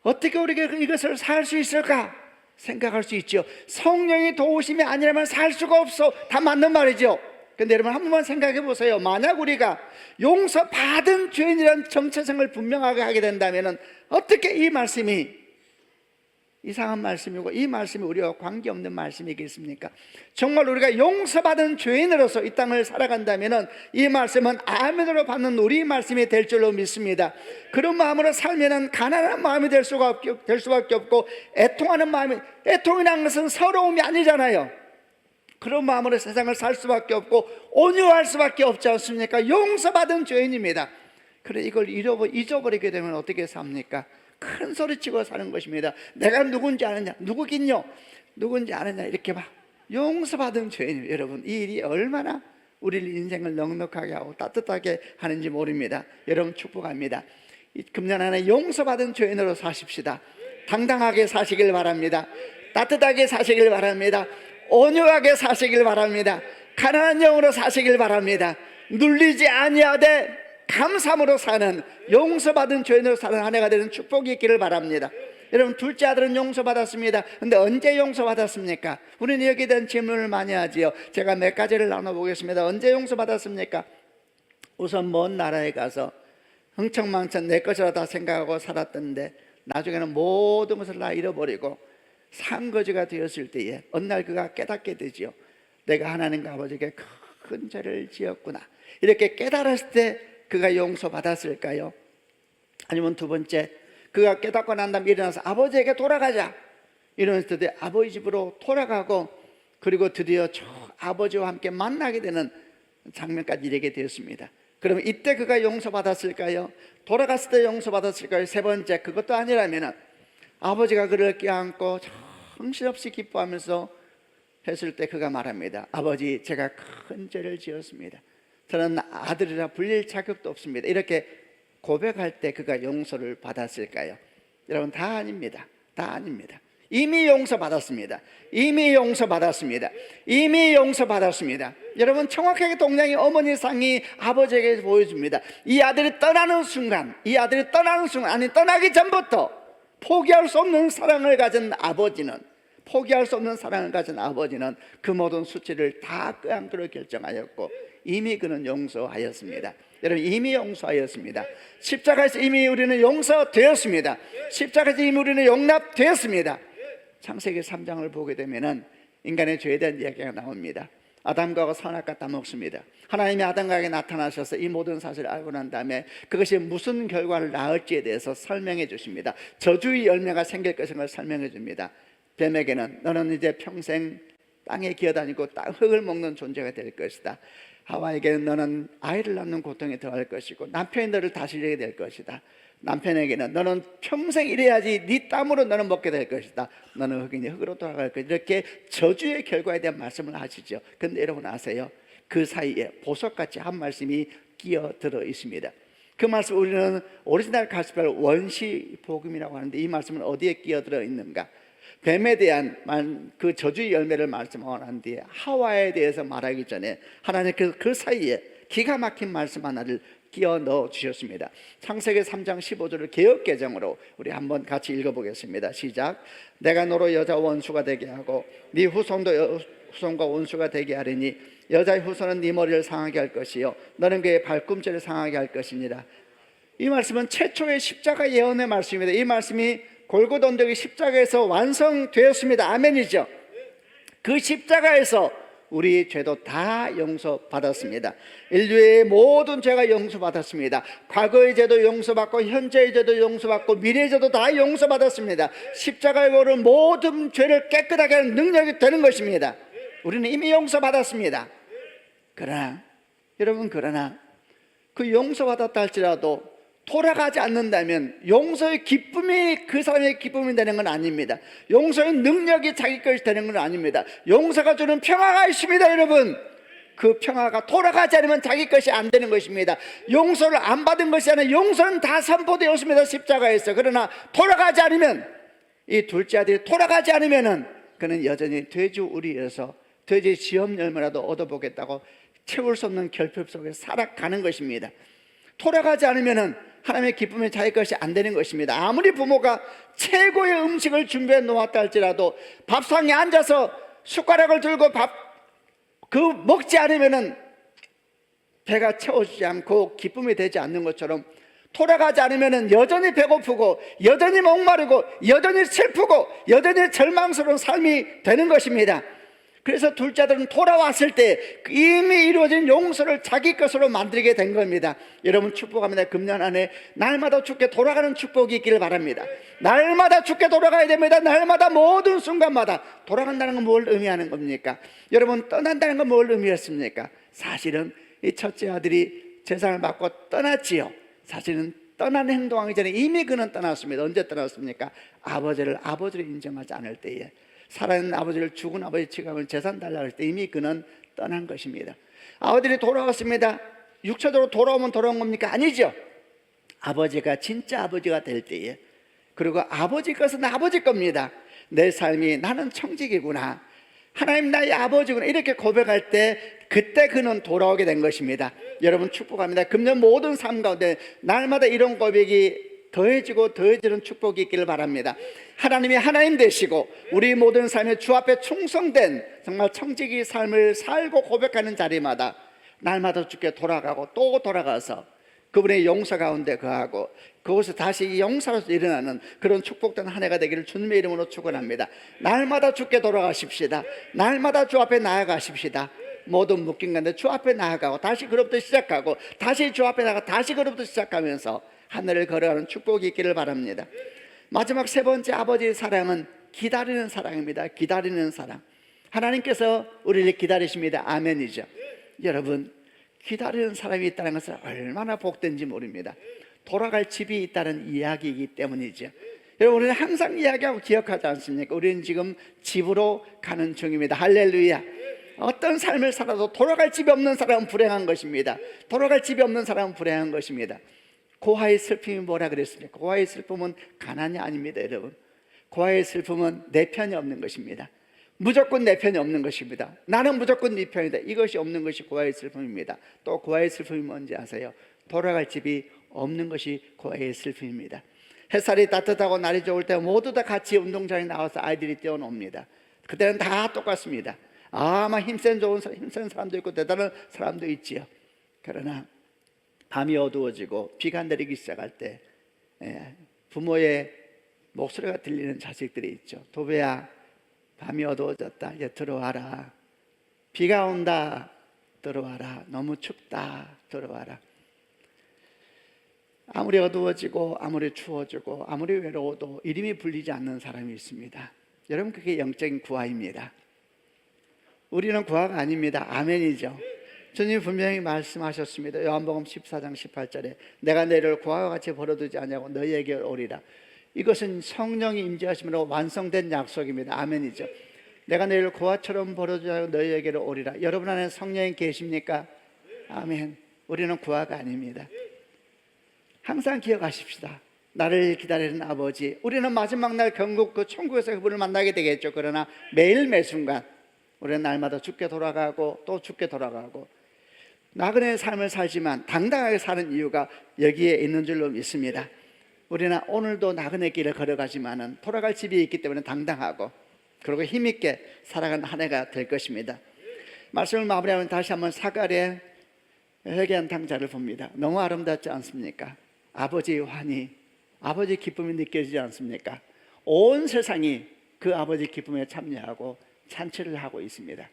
어떻게 우리가 이것을 살 수 있을까 생각할 수 있죠. 성령이 도우심이 아니라면 살 수가 없어. 다 맞는 말이죠. 근데 여러분 한 번만 생각해 보세요. 만약 우리가 용서받은 죄인이라는 정체성을 분명하게 하게 된다면 어떻게 이 말씀이 이상한 말씀이고 이 말씀이 우리와 관계없는 말씀이겠습니까? 정말 우리가 용서받은 죄인으로서 이 땅을 살아간다면 이 말씀은 아멘으로 받는 우리 말씀이 될 줄로 믿습니다. 그런 마음으로 살면 가난한 마음이 될 수밖에 없고, 애통하는 마음이, 애통이라는 것은 서러움이 아니잖아요. 그런 마음으로 세상을 살 수밖에 없고 온유할 수밖에 없지 않습니까? 용서받은 죄인입니다. 그래 이걸 잊어버리게 되면 어떻게 삽니까? 큰 소리치고 사는 것입니다. 내가 누군지 아느냐? 누구긴요? 누군지 아느냐? 이렇게 막 용서받은 죄인이에요. 여러분, 이 일이 얼마나 우리 인생을 넉넉하게 하고 따뜻하게 하는지 모릅니다. 여러분 축복합니다. 금년 안에 용서받은 죄인으로 사십시다. 당당하게 사시길 바랍니다. 따뜻하게 사시길 바랍니다. 온유하게 사시길 바랍니다. 가난한 영으로 사시길 바랍니다. 눌리지 아니하되 감사함으로 사는, 용서받은 죄인으로 사는 한 해가 되는 축복이 있기를 바랍니다. 여러분, 둘째 아들은 용서받았습니다. 근데 언제 용서받았습니까? 우리는 여기에 대한 질문을 많이 하지요. 제가 몇 가지를 나눠보겠습니다. 언제 용서받았습니까? 우선 먼 나라에 가서 흥청망청 내 것이라 다 생각하고 살았던데 나중에는 모든 것을 다 잃어버리고 상거지가 되었을 때에 어느 날 그가 깨닫게 되지요. 내가 하나님과 아버지에게 큰 죄를 지었구나. 이렇게 깨달았을 때 그가 용서받았을까요? 아니면 두 번째, 그가 깨닫고 난 다음에 일어나서 아버지에게 돌아가자 이러면서 드디어 아버지 집으로 돌아가고, 그리고 드디어 저 아버지와 함께 만나게 되는 장면까지 이르게 되었습니다. 그러면 이때 그가 용서받았을까요? 돌아갔을 때 용서받았을까요? 세 번째, 그것도 아니라면 아버지가 그를 껴안고 정신없이 기뻐하면서 했을 때 그가 말합니다. 아버지, 제가 큰 죄를 지었습니다. 저는 아들이라 불릴 자격도 없습니다. 이렇게 고백할 때 그가 용서를 받았을까요? 여러분, 다 아닙니다. 다 아닙니다. 이미 용서받았습니다. 이미 용서받았습니다. 이미 용서받았습니다. 여러분, 정확하게 동양의 어머니 상이 아버지에게 보여줍니다. 이 아들이 떠나는 순간, 아니 떠나기 전부터 포기할 수 없는 사랑을 가진 아버지는, 그 모든 수치를 다 끄안기로 결정하였고 이미 그는 용서하였습니다. 여러분, 이미 용서하였습니다. 십자가에서 이미 우리는 용서되었습니다. 십자가에서 이미 우리는 용납되었습니다. 창세기 3장을 보게 되면 인간의 죄에 대한 이야기가 나옵니다. 아담과 하고 선악과 따먹습니다. 하나님이 아담과에게 나타나셔서 이 모든 사실을 알고 난 다음에 그것이 무슨 결과를 낳을지에 대해서 설명해 주십니다. 저주의 열매가 생길 것을 설명해 줍니다. 뱀에게는 너는 이제 평생 땅에 기어다니고 흙을 먹는 존재가 될 것이다. 하와에게는 너는 아이를 낳는 고통에 들어갈 것이고 남편이 너를 다스리게 될 것이다. 남편에게는 너는 평생 일해야지 네 땀으로 너는 먹게 될 것이다. 너는 흙이니 흙으로 돌아갈 것이다. 이렇게 저주의 결과에 대한 말씀을 하시죠. 그런데 여러분 아세요? 그 사이에 보석같이 한 말씀이 끼어들어 있습니다. 그 말씀 우리는 오리지널 가스펠 원시 복음이라고 하는데 이 말씀은 어디에 끼어들어 있는가? 뱀에 대한 그 저주의 열매를 말씀하고 난 뒤에 하와에 대해서 말하기 전에 하나님께서 그 사이에 기가 막힌 말씀 하나를 끼워 넣어 주셨습니다. 창세기 3장 15절을 개역개정으로 우리 한번 같이 읽어보겠습니다. 시작. 내가 너로 여자 원수가 되게 하고 네 후손도 후손과 원수가 되게 하리니 여자의 후손은 네 머리를 상하게 할 것이요 너는 그의 발꿈치를 상하게 할 것이니라. 이 말씀은 최초의 십자가 예언의 말씀입니다. 이 말씀이 골고다 언덕의 십자가에서 완성되었습니다. 아멘이죠. 그 십자가에서 우리 죄도 다 용서받았습니다. 인류의 모든 죄가 용서받았습니다. 과거의 죄도 용서받고 현재의 죄도 용서받고 미래의 죄도 다 용서받았습니다. 십자가에 오른 모든 죄를 깨끗하게 하는 능력이 되는 것입니다. 우리는 이미 용서받았습니다. 그러나 여러분 그 용서받았다 할지라도 돌아가지 않는다면 용서의 기쁨이 그 사람의 기쁨이 되는 건 아닙니다. 용서의 능력이 자기 것이 되는 건 아닙니다. 용서가 주는 평화가 있습니다. 여러분 그 평화가 돌아가지 않으면 자기 것이 안 되는 것입니다. 용서를 안 받은 것이 아니라 용서는 다 선포되었습니다. 십자가에서. 그러나 돌아가지 않으면 이 둘째 아들이 돌아가지 않으면 그는 여전히 돼지우리에서 돼지 시험 열매라도 얻어보겠다고 채울 수 없는 결핍 속에 살아가는 것입니다. 돌아가지 않으면 하나님의 기쁨이 자기 것이 안 되는 것입니다. 아무리 부모가 최고의 음식을 준비해 놓았다 할지라도 밥상에 앉아서 숟가락을 들고 먹지 않으면 배가 채워지지 않고 기쁨이 되지 않는 것처럼 돌아가지 않으면 여전히 배고프고 여전히 목마르고 여전히 슬프고 여전히 절망스러운 삶이 되는 것입니다. 그래서 둘째 아들은 돌아왔을 때 이미 이루어진 용서를 자기 것으로 만들게 된 겁니다. 여러분 축복합니다. 금년 안에 날마다 주께 돌아가는 축복이 있기를 바랍니다. 날마다 주께 돌아가야 됩니다. 날마다 모든 순간마다 돌아간다는 건 뭘 의미하는 겁니까? 여러분 떠난다는 건 뭘 의미했습니까? 사실은 이 첫째 아들이 재산을 받고 떠났지요. 사실은 떠나는 행동하기 전에 이미 그는 떠났습니다. 언제 떠났습니까? 아버지를 인정하지 않을 때에 살아있는 아버지를 죽은 아버지 취급하면 재산 달라고 할 때 이미 그는 떠난 것입니다. 아들이 돌아왔습니다. 육체적으로 돌아오면 돌아온 겁니까? 아니죠. 아버지가 진짜 아버지가 될 때에 그리고 아버지 것은 아버지 겁니다. 내 삶이 나는 청직이구나, 하나님 나의 아버지구나 이렇게 고백할 때 그때 그는 돌아오게 된 것입니다. 여러분 축복합니다. 금년 모든 삶 가운데 날마다 이런 고백이 더해지고 더해지는 축복이 있기를 바랍니다. 하나님이 하나님 되시고 우리 모든 삶에 주 앞에 충성된 정말 청지기 삶을 살고 고백하는 자리마다 날마다 주께 돌아가고 또 돌아가서 그분의 용서 가운데 거하고 그곳에 다시 용사로서 일어나는 그런 축복된 한 해가 되기를 주님의 이름으로 축원합니다. 날마다 주께 돌아가십시다. 날마다 주 앞에 나아가십시다. 모든 묶인 가운데 주 앞에 나아가고 다시 그로부터 시작하고 다시 주 앞에 나가 다시 그로부터 시작하면서 하늘을 걸어가는 축복이 있기를 바랍니다. 마지막 세 번째 아버지의 사랑은 기다리는 사랑입니다. 기다리는 사랑. 하나님께서 우리를 기다리십니다. 아멘이죠. 여러분 기다리는 사람이 있다는 것은 얼마나 복된지 모릅니다. 돌아갈 집이 있다는 이야기이기 때문이죠. 여러분 우리는 항상 이야기하고 기억하지 않습니까? 우리는 지금 집으로 가는 중입니다. 할렐루야. 어떤 삶을 살아도 돌아갈 집이 없는 사람은 불행한 것입니다. 돌아갈 집이 없는 사람은 불행한 것입니다. 고아의 슬픔이 뭐라 그랬습니까? 고아의 슬픔은 가난이 아닙니다. 여러분 고아의 슬픔은 내 편이 없는 것입니다. 무조건 내 편이 없는 것입니다. 나는 무조건 네 편이다, 이것이 없는 것이 고아의 슬픔입니다. 또 고아의 슬픔이 뭔지 아세요? 돌아갈 집이 없는 것이 고아의 슬픔입니다. 햇살이 따뜻하고 날이 좋을 때 모두 다 같이 운동장에 나와서 아이들이 뛰어놉니다. 그때는 다 똑같습니다. 아마 힘센 사람도 있고 대단한 사람도 있지요. 그러나 밤이 어두워지고 비가 내리기 시작할 때 부모의 목소리가 들리는 자식들이 있죠. 도배야 밤이 어두워졌다, 이제 들어와라. 비가 온다, 들어와라. 너무 춥다, 들어와라. 아무리 어두워지고 아무리 추워지고 아무리 외로워도 이름이 불리지 않는 사람이 있습니다. 여러분, 그게 영적인 구하입니다. 우리는 구하가 아닙니다. 아멘이죠. 주님 분명히 말씀하셨습니다. 요한복음 14장 18절에 내가 너희를 구하와 같이 버려두지 않냐고 너희에게 오리라. 이것은 성령이 임재하심으로 완성된 약속입니다. 아멘이죠. 내가 너희를 구하처럼 버려두지 않고 너희에게로 오리라. 여러분 안에 성령이 계십니까? 아멘. 우리는 구하가 아닙니다. 항상 기억하십시다. 나를 기다리는 아버지. 우리는 마지막 날 결국 그 천국에서 그분을 만나게 되겠죠. 그러나 매일 매순간 우리는 날마다 죽게 돌아가고 또 죽게 돌아가고 나그네의 삶을 살지만 당당하게 사는 이유가 여기에 있는 줄로 믿습니다. 우리는 오늘도 나그네 길을 걸어가지만은 돌아갈 집이 있기 때문에 당당하고 그리고 힘있게 살아가는 한 해가 될 것입니다. 말씀을 마무리하면 다시 한번 사갈의 회개한 탕자를 봅니다. 너무 아름답지 않습니까? 아버지의 환희, 아버지의 기쁨이 느껴지지 않습니까? 온 세상이 그 아버지의 기쁨에 참여하고 잔치를 하고 있습니다.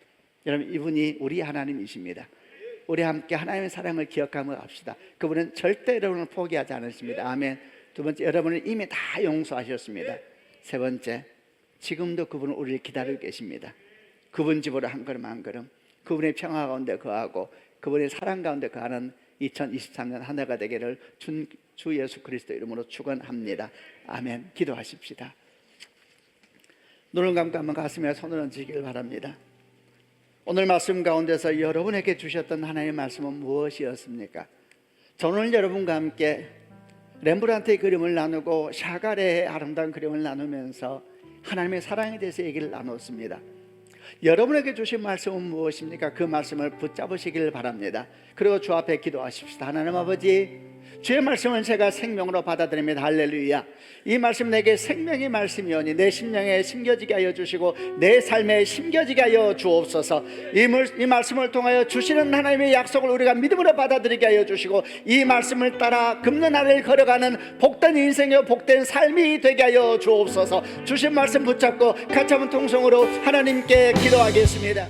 여러분, 이분이 우리 하나님이십니다. 우리 함께 하나님의 사랑을 기억하며 갑시다. 그분은 절대 여러분을 포기하지 않으십니다. 아멘. 두 번째, 여러분을 이미 다 용서하셨습니다. 세 번째, 지금도 그분은 우리를 기다리고 계십니다. 그분 집으로 한 걸음 한 걸음, 그분의 평화 가운데 거하고 그분의 사랑 가운데 거하는 2023년 한 해가 되기를 주 예수 그리스도 이름으로 축원합니다. 아멘. 기도하십시다. 눈을 감고 한번 가슴에 손을 얹으시길 바랍니다. 오늘 말씀 가운데서 여러분에게 주셨던 하나님의 말씀은 무엇이었습니까? 저는 오늘 여러분과 함께 렘브란트의 그림을 나누고 샤갈의 아름다운 그림을 나누면서 하나님의 사랑에 대해서 얘기를 나눴습니다. 여러분에게 주신 말씀은 무엇입니까? 그 말씀을 붙잡으시길 바랍니다. 그리고 주 앞에 기도하십시다. 하나님 아버지, 주의 말씀은 제가 생명으로 받아들입니다. 할렐루야. 이 말씀 내게 생명의 말씀이오니 내 심령에 심겨지게 하여 주시고 내 삶에 심겨지게 하여 주옵소서. 이 말씀을 통하여 주시는 하나님의 약속을 우리가 믿음으로 받아들이게 하여 주시고 이 말씀을 따라 금년 하루를 걸어가는 복된 인생의 복된 삶이 되게 하여 주옵소서. 주신 말씀 붙잡고 같이 한번 통성으로 하나님께 기도하겠습니다.